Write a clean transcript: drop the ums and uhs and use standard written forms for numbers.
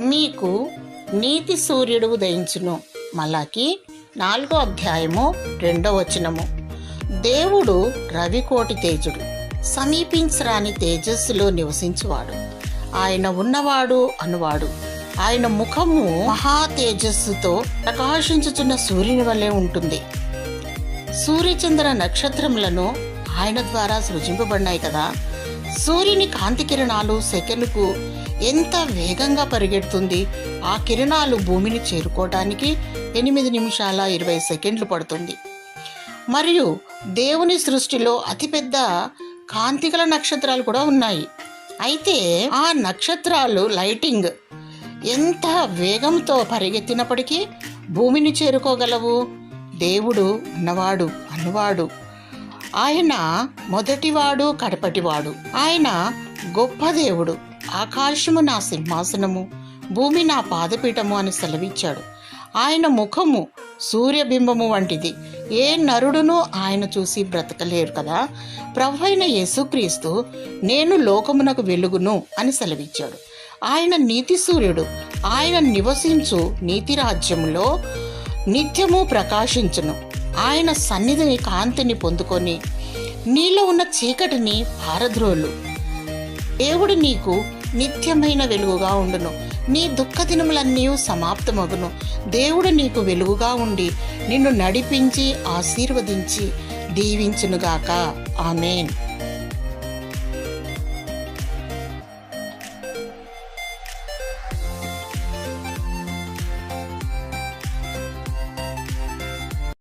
మీకు నీతి సూర్యుడు ఉదయించును. మలాకి 4:2. దేవుడు రవికోటి తేజుడు, సమీపించరాని తేజస్సులో నివసించువాడు. ఆయన ఉన్నవాడు అనువాడు. ఆయన ముఖము మహా తేజస్సుతో ప్రకాశించుచున్న సూర్యుని వలె ఉంటుంది. సూర్యచంద్ర నక్షత్రములను ఆయన ద్వారా సృజింపబడినాయి కదా. సూర్యుని కాంతి కిరణాలు సెకనుకు ఎంత వేగంగా పరిగెడుతుంది. ఆ కిరణాలు భూమిని చేరుకోవడానికి 8 నిమిషాల 20 సెకండ్లు పడుతుంది. మరియు దేవుని సృష్టిలో అతిపెద్ద కాంతిగల నక్షత్రాలు కూడా ఉన్నాయి. అయితే ఆ నక్షత్రాలు లైటింగ్ ఎంత వేగంతో పరిగెత్తినప్పటికీ భూమిని చేరుకోగలవు. దేవుడు ఉన్నవాడు అనువాడు. ఆయన మొదటివాడు కడపటివాడు. ఆయన గొప్ప దేవుడు. ఆకాశము నా సింహాసనము, భూమి నా పాదపీఠము అని సెలవిచ్చాడు. ఆయన ముఖము సూర్యబింబము వంటిది. ఏ నరుడును ఆయన చూసి బ్రతకలేరు కదా. ప్రభువైన యేసుక్రీస్తు నేను లోకమునకు వెలుగును అని సెలవిచ్చాడు. ఆయన నీతి సూర్యుడు. ఆయన నివసించు నీతి రాజ్యములో నిత్యము ప్రకాశించును. ఆయన సన్నిధిని కాంతిని పొందుకొని నీలో ఉన్న చీకటిని పారద్రోలు. దేవుడు నీకు నిత్యమైన వెలుగుగా ఉండును. నీ దుఃఖ దినములన్నీ సమాప్తమగును. దేవుడు నీకు వెలుగుగా ఉండి నిన్ను నడిపించి ఆశీర్వదించి దీవించునుగాక. ఆమేన్.